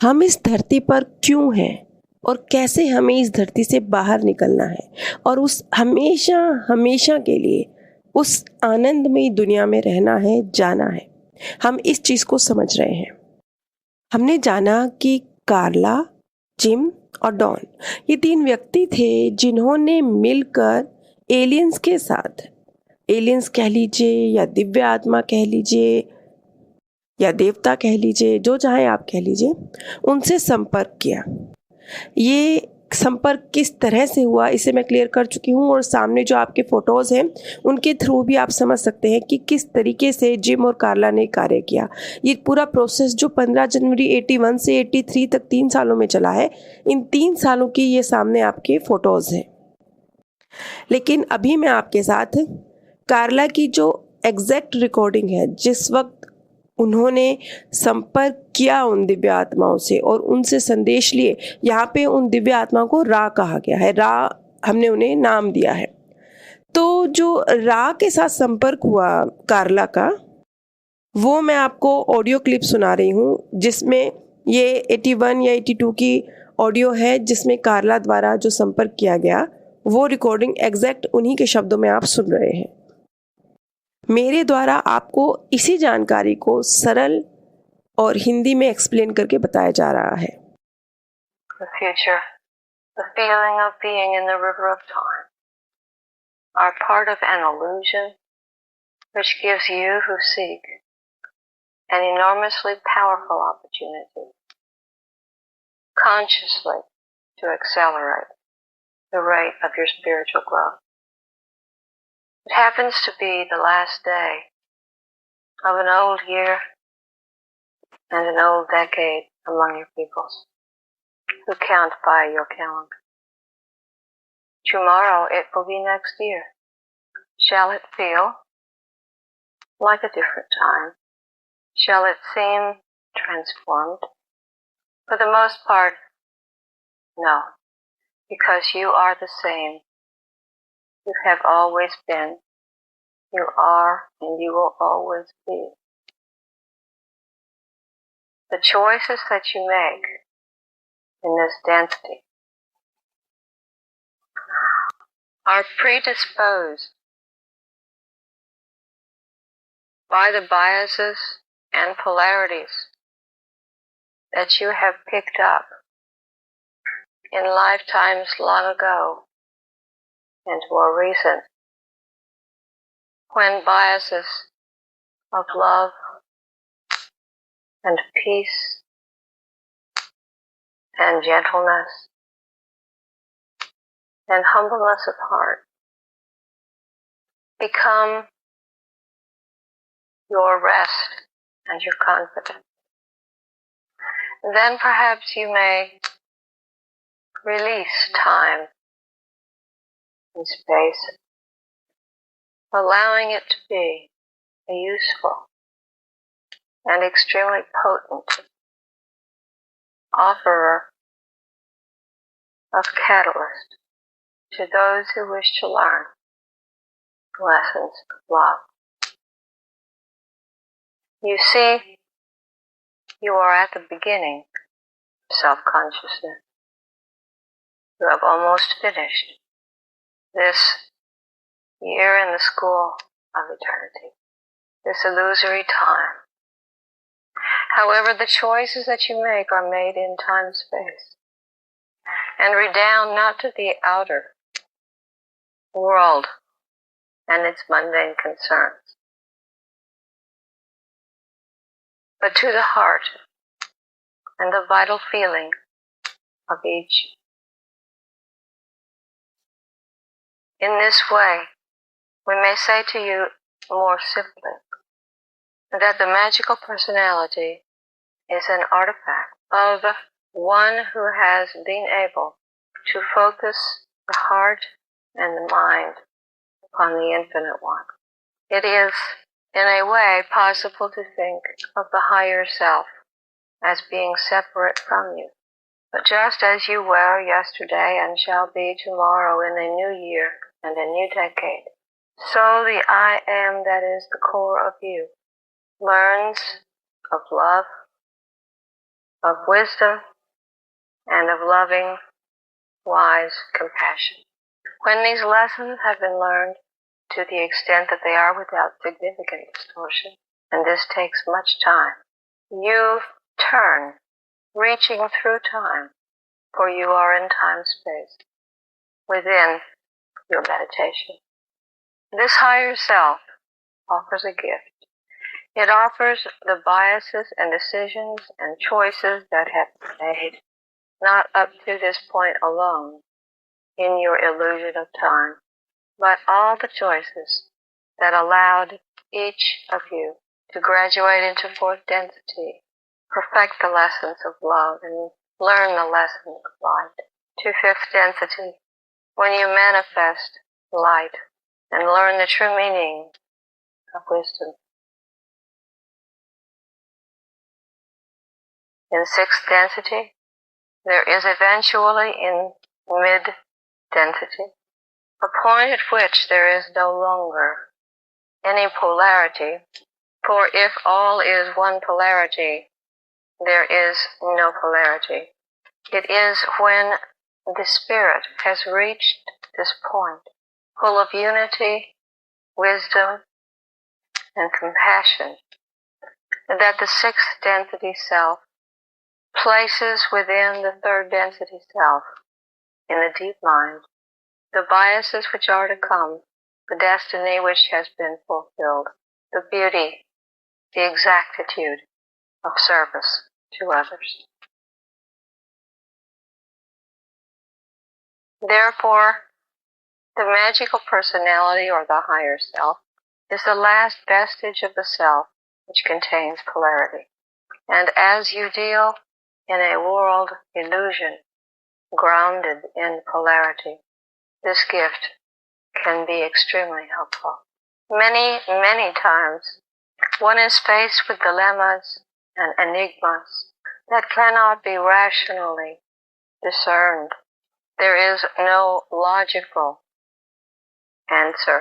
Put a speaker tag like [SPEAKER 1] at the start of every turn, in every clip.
[SPEAKER 1] हम इस धरती पर क्यों हैं और कैसे हमें इस धरती से बाहर निकलना है और उस हमेशा हमेशा के लिए उस आनंदमयी दुनिया में रहना है, जाना है। हम इस चीज़ को समझ रहे हैं। हमने जाना कि कार्ला, जिम और डॉन ये 3 व्यक्ति थे जिन्होंने मिलकर एलियंस के साथ, एलियंस कह लीजिए या दिव्य आत्मा कह लीजिए या देवता कह लीजिए, जो चाहे आप कह लीजिए, उनसे संपर्क किया। ये संपर्क किस तरह से हुआ इसे मैं क्लियर कर चुकी हूँ और सामने जो आपके फ़ोटोज़ हैं उनके थ्रू भी आप समझ सकते हैं कि किस तरीके से जिम और कार्ला ने कार्य किया। ये पूरा प्रोसेस जो 15 जनवरी 81 से 83 तक 3 सालों में चला है, इन 3 सालों की ये सामने आपके फ़ोटोज़ हैं। लेकिन अभी मैं आपके साथ कार्ला की जो एग्जैक्ट रिकॉर्डिंग है, जिस वक्त उन्होंने संपर्क किया उन दिव्य आत्माओं से और उनसे संदेश लिए, यहाँ पे उन दिव्य आत्माओं को रा कहा गया है। रा हमने उन्हें नाम दिया है। तो जो रा के साथ संपर्क हुआ कार्ला का, वो मैं आपको ऑडियो क्लिप सुना रही हूँ, जिसमें ये 81 या 82 की ऑडियो है, जिसमें कार्ला द्वारा जो संपर्क किया गया वो रिकॉर्डिंग एग्जैक्ट उन्हीं के शब्दों में आप सुन रहे हैं। मेरे द्वारा आपको इसी जानकारी को सरल और हिंदी में एक्सप्लेन करके बताया जा रहा है।
[SPEAKER 2] The future, the feeling of being in the river of time, are part of an illusion which gives you who seek an enormously powerful opportunity consciously to accelerate the rate of your spiritual growth. It happens to be the last day of an old year and an old decade among your peoples who count by your calendar. Tomorrow it will be next year. Shall it feel like a different time? Shall it seem transformed? For the most part, no, because you are the same. You have always been, you are, and you will always be. The choices that you make in this density are predisposed by the biases and polarities that you have picked up in lifetimes long ago and more recent, when biases of love and peace and gentleness and humbleness of heart become your rest and your confidence. Then perhaps you may release time and space, allowing it to be a useful and extremely potent offerer of catalyst to those who wish to learn lessons of love. You see, you are at the beginning of self-consciousness. You have almost finished this year in the school of eternity, this illusory time. However, the choices that you make are made in time-space and redound not to the outer world and its mundane concerns, but to the heart and the vital feeling of each. In this way, we may say to you more simply that the magical personality is an artifact of one who has been able to focus the heart and the mind upon the Infinite One. It is, in a way, possible to think of the higher self as being separate from you. But just as you were yesterday and shall be tomorrow in a new year and a new decade, so the I am that is the core of you learns of love, of wisdom and of loving, wise compassion. When these lessons have been learned to the extent that they are without significant distortion, and this takes much time, you turn, reaching through time, for you are in time-space, within your meditation. This higher self offers a gift. It offers the biases and decisions and choices that have been made, not up to this point alone, in your illusion of time, but all the choices that allowed each of you to graduate into fourth density, perfect the lessons of love, and learn the lessons of light. To fifth density, when you manifest light and learn the true meaning of wisdom. In sixth density, there is eventually in mid-density a point at which there is no longer any polarity, for if all is one polarity, there is no polarity. It is when the spirit has reached this point, full of unity, wisdom, and compassion, that the sixth density self places within the third density self, in the deep mind, the biases which are to come, the destiny which has been fulfilled, the beauty, the exactitude of service to others. Therefore, the magical personality, or the higher self, is the last vestige of the self which contains polarity. And as you deal in a world illusion grounded in polarity, this gift can be extremely helpful. Many, many times, one is faced with dilemmas and enigmas that cannot be rationally discerned. There is no logical answer.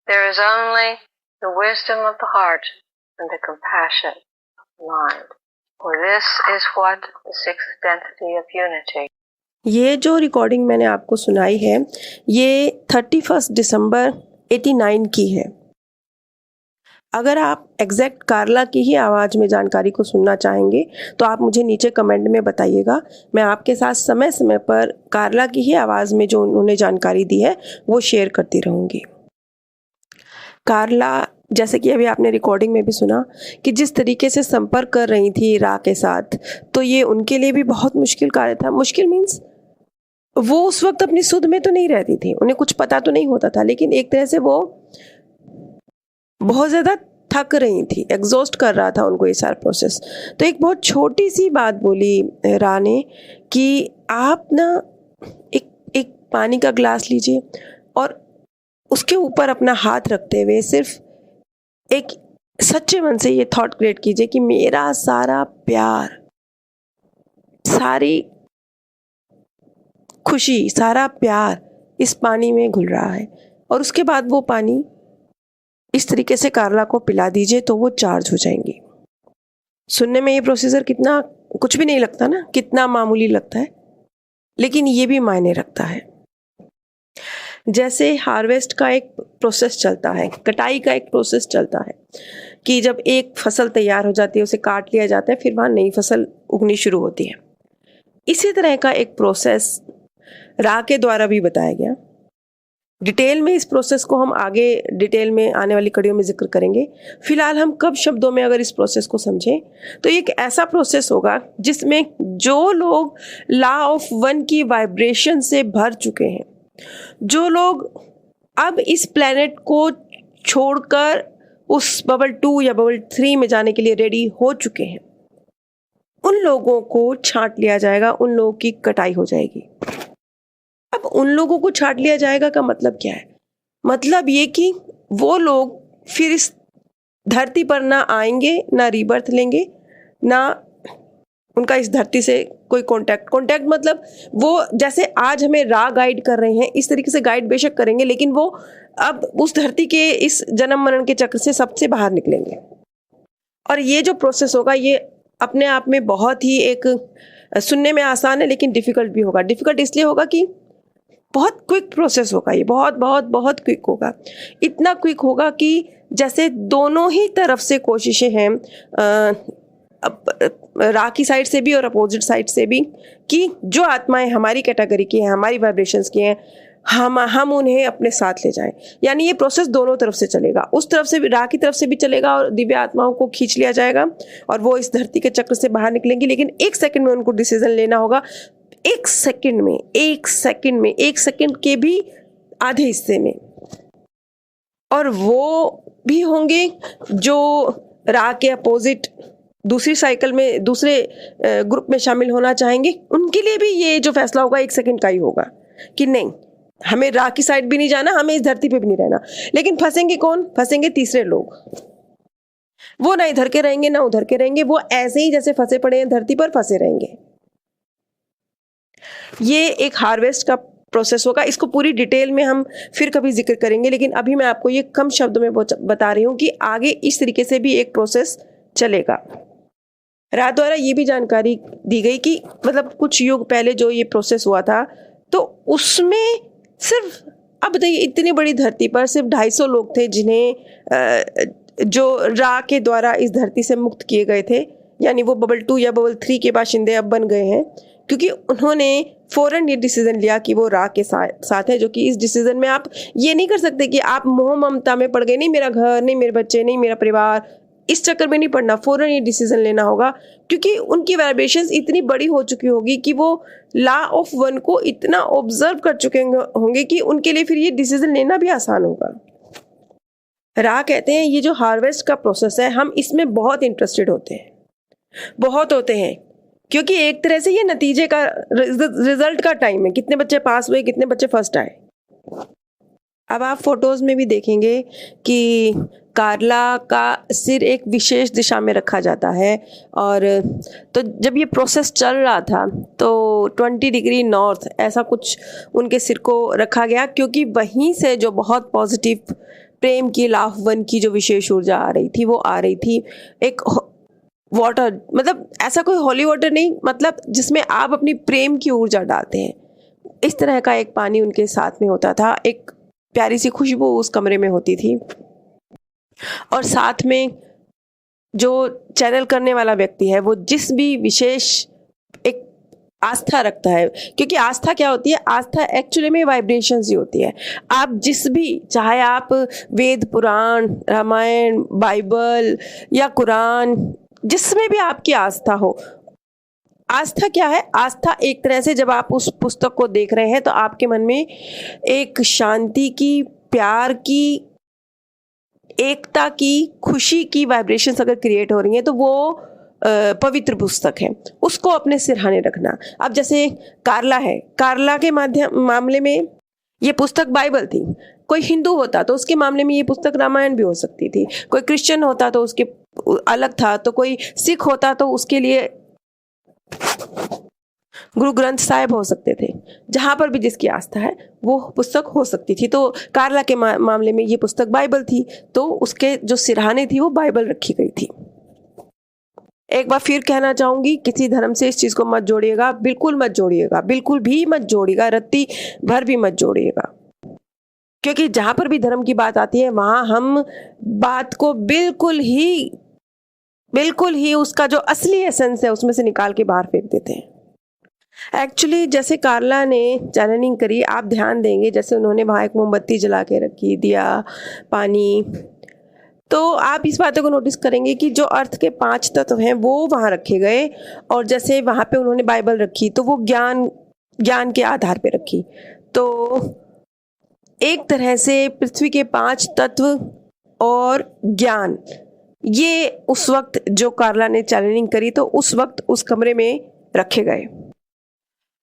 [SPEAKER 2] There is only the wisdom of the heart and the compassion of the mind. For this is what the sixth density of unity.
[SPEAKER 1] ये जो recording मैंने आपको सुनाई है ये 31 दिसंबर 89 की है। अगर आप एग्जैक्ट कार्ला की ही आवाज़ में जानकारी को सुनना चाहेंगे तो आप मुझे नीचे कमेंट में बताइएगा। मैं आपके साथ समय समय पर कार्ला की ही आवाज़ में जो उन्होंने जानकारी दी है वो शेयर करती रहूँगी। कार्ला, जैसे कि अभी आपने रिकॉर्डिंग में भी सुना कि जिस तरीके से संपर्क कर रही थी रा के साथ, तो ये उनके लिए भी बहुत मुश्किल कार्य था। मुश्किल मीन्स वो उस वक्त अपनी सुध में तो नहीं रहती थी, उन्हें कुछ पता तो नहीं होता था, लेकिन एक तरह से वो बहुत ज़्यादा थक रही थी, एग्जॉस्ट कर रहा था उनको ये सारा प्रोसेस। तो एक बहुत छोटी सी बात बोली रा ने कि आप ना एक पानी का ग्लास लीजिए और उसके ऊपर अपना हाथ रखते हुए सिर्फ एक सच्चे मन से ये थॉट क्रिएट कीजिए कि मेरा सारा प्यार, सारी खुशी, सारा प्यार इस पानी में घुल रहा है। और उसके बाद वो पानी इस तरीके से कार्ला को पिला दीजिए तो वो चार्ज हो जाएंगी। सुनने में ये प्रोसीजर कितना कुछ भी नहीं लगता ना, कितना मामूली लगता है, लेकिन ये भी मायने रखता है। जैसे हार्वेस्ट का एक प्रोसेस चलता है, कटाई का एक प्रोसेस चलता है कि जब एक फसल तैयार हो जाती है उसे काट लिया जाता है, फिर वहाँ नई फसल उगनी शुरू होती है। इसी तरह का एक प्रोसेस रा के द्वारा भी बताया गया। डिटेल में इस प्रोसेस को हम आगे डिटेल में आने वाली कड़ियों में जिक्र करेंगे। फिलहाल हम कब शब्दों में अगर इस प्रोसेस को समझें तो एक ऐसा प्रोसेस होगा जिसमें जो लोग लॉ ऑफ वन की वाइब्रेशन से भर चुके हैं, जो लोग अब इस प्लेनेट को छोड़कर उस बबल 2 या बबल 3 में जाने के लिए रेडी हो चुके हैं, उन लोगों को छांट लिया जाएगा, उन लोगों की कटाई हो जाएगी। अब उन लोगों को छांट लिया जाएगा का मतलब क्या है? मतलब ये कि वो लोग फिर इस धरती पर ना आएंगे, ना रीबर्थ लेंगे, ना उनका इस धरती से कोई कांटेक्ट मतलब वो जैसे आज हमें रा गाइड कर रहे हैं इस तरीके से गाइड बेशक करेंगे, लेकिन वो अब उस धरती के इस जन्म मरण के चक्र से सबसे बाहर निकलेंगे। और ये जो प्रोसेस होगा ये अपने आप में बहुत ही एक सुनने में आसान है लेकिन डिफ़िकल्ट भी होगा। डिफ़िकल्ट इसलिए होगा कि बहुत क्विक प्रोसेस होगा ये, बहुत बहुत बहुत क्विक होगा। इतना क्विक होगा कि जैसे दोनों ही तरफ से कोशिशें हैं, रा की साइड से भी और अपोजिट साइड से भी, कि जो आत्माएं हमारी कैटेगरी की हैं, हमारी वाइब्रेशंस की हैं, हम उन्हें अपने साथ ले जाएं। यानी ये प्रोसेस दोनों तरफ से चलेगा, उस तरफ से भी, रा की तरफ से भी चलेगा और दिव्य आत्माओं को खींच लिया जाएगा और वो इस धरती के चक्र से बाहर निकलेंगी। लेकिन एक सेकंड में उनको डिसीजन लेना होगा, एक सेकंड के भी आधे हिस्से में। और वो भी होंगे जो रा के अपोजिट दूसरी साइकिल में, दूसरे ग्रुप में शामिल होना चाहेंगे। उनके लिए भी ये जो फैसला होगा एक सेकंड का ही होगा कि नहीं, हमें रा की साइड भी नहीं जाना, हमें इस धरती पे भी नहीं रहना। लेकिन फंसेंगे कौन? फंसेंगे तीसरे लोग। वो ना इधर के रहेंगे ना उधर के रहेंगे, वो ऐसे ही जैसे फंसे पड़े हैं धरती पर फंसे रहेंगे। ये एक हार्वेस्ट का प्रोसेस होगा। इसको पूरी डिटेल में हम फिर कभी जिक्र करेंगे, लेकिन अभी मैं आपको ये कम शब्दों में बता रही हूँ कि आगे इस तरीके से भी एक प्रोसेस चलेगा। रा द्वारा ये भी जानकारी दी गई कि मतलब कुछ युग पहले जो ये प्रोसेस हुआ था, तो उसमें सिर्फ, अब बताइए, इतनी बड़ी धरती पर सिर्फ 250 लोग थे जिन्हें जो रा के द्वारा इस धरती से मुक्त किए गए थे। यानी वो बबल 2 या बबल 3 के बाशिंदे अब बन गए हैं, क्योंकि उन्होंने फौरन ये डिसीजन लिया कि वो रा के साथ है। जो कि इस डिसीजन में आप ये नहीं कर सकते कि आप मोह ममता में पड़ गए, नहीं मेरा घर, नहीं मेरे बच्चे, नहीं मेरा परिवार, इस चक्कर में नहीं पड़ना। फौरन ये डिसीजन लेना होगा, क्योंकि उनकी वाइब्रेशंस इतनी बड़ी हो चुकी होगी कि वो लॉ ऑफ वन को इतना ऑब्जर्व कर चुके होंगे कि उनके लिए फिर ये डिसीजन लेना भी आसान होगा। रा कहते हैं ये जो हार्वेस्ट का प्रोसेस है, हम इसमें बहुत इंटरेस्टेड होते हैं, बहुत होते हैं, क्योंकि एक तरह से ये नतीजे का, रिजल्ट का टाइम है, कितने बच्चे पास हुए, कितने बच्चे फर्स्ट आए। अब आप फोटोज में भी देखेंगे कि कार्ला का सिर एक विशेष दिशा में रखा जाता है। और तो जब ये प्रोसेस चल रहा था तो 20 डिग्री नॉर्थ ऐसा कुछ उनके सिर को रखा गया, क्योंकि वहीं से जो बहुत पॉजिटिव प्रेम की, लाभ वन की जो विशेष ऊर्जा आ रही थी, वो आ रही थी। एक वाटर, मतलब ऐसा कोई हॉली वाटर नहीं, मतलब जिसमें आप अपनी प्रेम की ऊर्जा डालते हैं, इस तरह का एक पानी उनके साथ में होता था। एक प्यारी सी खुशबू उस कमरे में होती थी। और साथ में जो चैनल करने वाला व्यक्ति है, वो जिस भी विशेष एक आस्था रखता है, क्योंकि आस्था क्या होती है? आस्था एक्चुअली में वाइब्रेशंस ही होती है। आप जिस भी, चाहे आप वेद, पुराण, रामायण, बाइबल या कुरान, जिसमें भी आपकी आस्था हो, आस्था क्या है? आस्था एक तरह से जब आप उस पुस्तक को देख रहे हैं तो आपके मन में एक शांति की, प्यार की, एकता की, खुशी की वाइब्रेशंस अगर क्रिएट हो रही हैं तो वो पवित्र पुस्तक है, उसको अपने सिरहाने रखना। अब जैसे कार्ला है, कार्ला के मामले में ये पुस्तक बाइबल थी। कोई हिंदू होता तो उसके मामले में ये पुस्तक रामायण भी हो सकती थी। कोई क्रिश्चियन होता तो उसके अलग था, तो कोई सिख होता तो उसके लिए गुरु ग्रंथ साहिब हो सकते थे। जहां पर भी जिसकी आस्था है वो पुस्तक हो सकती थी। तो कार्ला के मामले में ये पुस्तक बाइबल थी, तो उसके जो सिरहाने थी वो बाइबल रखी गई थी। एक बार फिर कहना चाहूंगी, किसी धर्म से इस चीज को मत जोड़िएगा, बिल्कुल मत जोड़िएगा, बिल्कुल भी मत जोड़िएगा, रत्ती भर भी मत जोड़िएगा। क्योंकि जहां पर भी धर्म की बात आती है वहां हम बात को बिल्कुल ही उसका जो असली एसेंस है उसमें से निकाल के बाहर फेंक देते हैं। एक्चुअली जैसे कार्ला ने चैनलिंग करी, आप ध्यान देंगे, जैसे उन्होंने वहां एक मोमबत्ती जला के रखी, दिया, पानी, तो आप इस बातों को नोटिस करेंगे कि जो अर्थ के 5 तत्व हैं वो वहां रखे गए। और जैसे वहां पे उन्होंने बाइबल रखी तो वो ज्ञान के आधार पे रखी। तो एक तरह से पृथ्वी के 5 तत्व और ज्ञान, ये उस वक्त जो कार्ला ने चैनलिंग करी तो उस वक्त उस कमरे में रखे गए।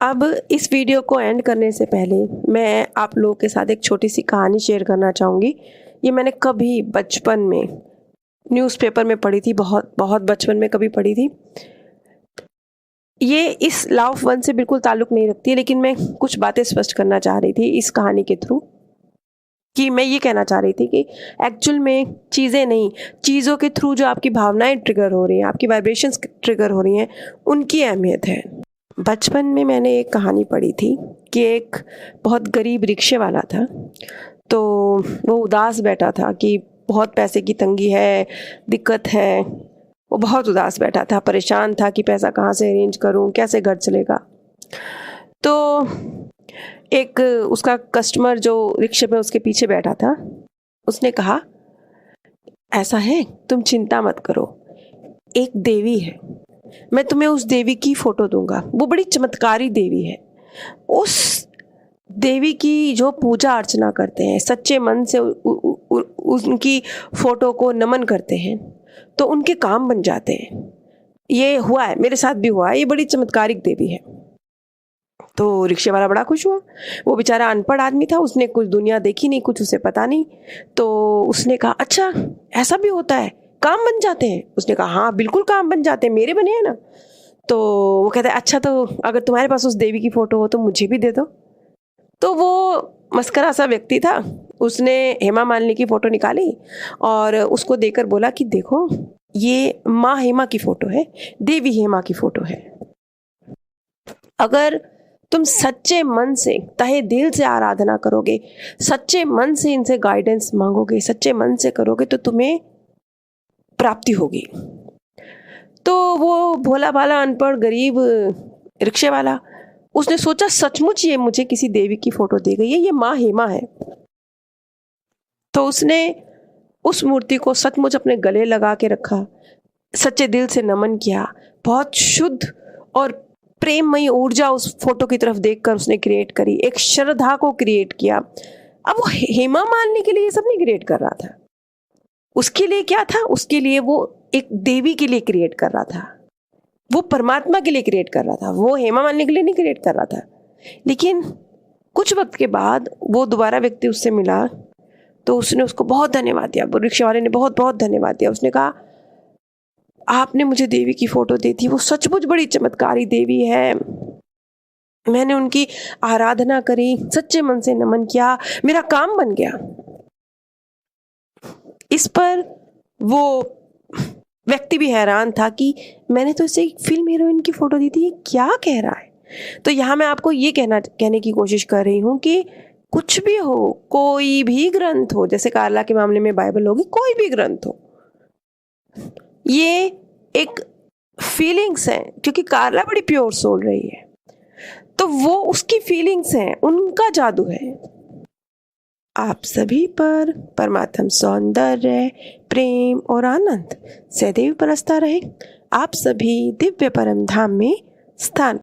[SPEAKER 1] अब इस वीडियो को एंड करने से पहले मैं आप लोगों के साथ एक छोटी सी कहानी शेयर करना चाहूँगी। ये मैंने कभी बचपन में न्यूज़पेपर में पढ़ी थी, बहुत बचपन में कभी पढ़ी थी। ये इस लॉ ऑफ वन से बिल्कुल ताल्लुक नहीं रखती है, लेकिन मैं कुछ बातें स्पष्ट करना चाह रही थी इस कहानी के थ्रू। कि मैं ये कहना चाह रही थी कि एक्चुअल में चीज़ें नहीं, चीज़ों के थ्रू जो आपकी भावनाएं ट्रिगर हो रही हैं, आपकी वाइब्रेशंस ट्रिगर हो रही हैं, उनकी अहमियत है। बचपन में मैंने एक कहानी पढ़ी थी कि एक बहुत गरीब रिक्शे वाला था। तो वो उदास बैठा था कि बहुत पैसे की तंगी है, दिक्कत है। वो बहुत उदास बैठा था, परेशान था कि पैसा कहाँ से अरेंज करूँ, कैसे घर चलेगा। तो एक उसका कस्टमर जो रिक्शे में उसके पीछे बैठा था, उसने कहा, ऐसा है, तुम चिंता मत करो, एक देवी है, मैं तुम्हें उस देवी की फोटो दूंगा। वो बड़ी चमत्कारी देवी है। उस देवी की जो पूजा अर्चना करते हैं, सच्चे मन से उनकी फोटो को नमन करते हैं, तो उनके काम बन जाते हैं। ये हुआ है, मेरे साथ भी हुआ है, ये बड़ी चमत्कारिक देवी है। तो रिक्शे वाला बड़ा खुश हुआ। वो बेचारा अनपढ़ आदमी था, उसने कुछ दुनिया देखी नहीं, कुछ उसे पता नहीं। तो उसने कहा, अच्छा ऐसा भी होता है, काम बन जाते हैं? उसने कहा, हाँ बिल्कुल काम बन जाते हैं, मेरे बने हैं ना। तो वो कहता है, अच्छा तो अगर तुम्हारे पास उस देवी की फोटो हो तो मुझे भी दे दो। तो वो मस्करा सा व्यक्ति था, उसने हेमा मालिनी की फोटो निकाली और उसको देकर बोला कि देखो, ये माँ हेमा की फोटो है, देवी हेमा की फोटो है। अगर तुम सच्चे मन से, तहे दिल से आराधना करोगे, सच्चे मन से इनसे गाइडेंस मांगोगे, सच्चे मन से करोगे, तो तुम्हें प्राप्ति होगी। तो वो भोला भाला अनपढ़ गरीब रिक्शे वाला, उसने सोचा सचमुच ये मुझे किसी देवी की फोटो दी गई है, ये माँ हेमा है। तो उसने उस मूर्ति को सचमुच अपने गले लगा के रखा, सच्चे दिल से नमन किया। बहुत शुद्ध और प्रेममयी ऊर्जा उस फोटो की तरफ देखकर उसने क्रिएट करी, एक श्रद्धा को क्रिएट किया। अब वो हेमा मालिनी के लिए ये सब नहीं क्रिएट कर रहा था, उसके लिए क्या था, उसके लिए वो एक देवी के लिए क्रिएट कर रहा था, वो परमात्मा के लिए क्रिएट कर रहा था, वो हेमा मालिनी के लिए नहीं क्रिएट कर रहा था। लेकिन कुछ वक्त के बाद वो दोबारा व्यक्ति उससे मिला, तो उसने उसको बहुत धन्यवाद दिया। वो रिक्शे वाले ने बहुत बहुत धन्यवाद दिया। उसने कहा, आपने मुझे देवी की फोटो दी थी, वो सचमुच बड़ी चमत्कारी देवी है, मैंने उनकी आराधना करी, सच्चे मन से नमन किया, मेरा काम बन गया। इस पर वो व्यक्ति भी हैरान था कि मैंने तो इसे एक फिल्म हीरोइन की फोटो दी थी, ये क्या कह रहा है। तो यहाँ मैं आपको ये कहने की कोशिश कर रही हूँ कि कुछ भी हो, कोई भी ग्रंथ हो, जैसे कार्ला के मामले में बाइबल होगी, कोई भी ग्रंथ हो, ये एक फीलिंग्स हैं, क्योंकि कार्ला बड़ी प्योर सोल रही है, तो वो उसकी फीलिंग्स हैं, उनका जादू है। आप सभी पर परमात्म सौंदर्य, प्रेम और आनंद सदैव बरसता रहे। आप सभी दिव्य परम धाम में स्थान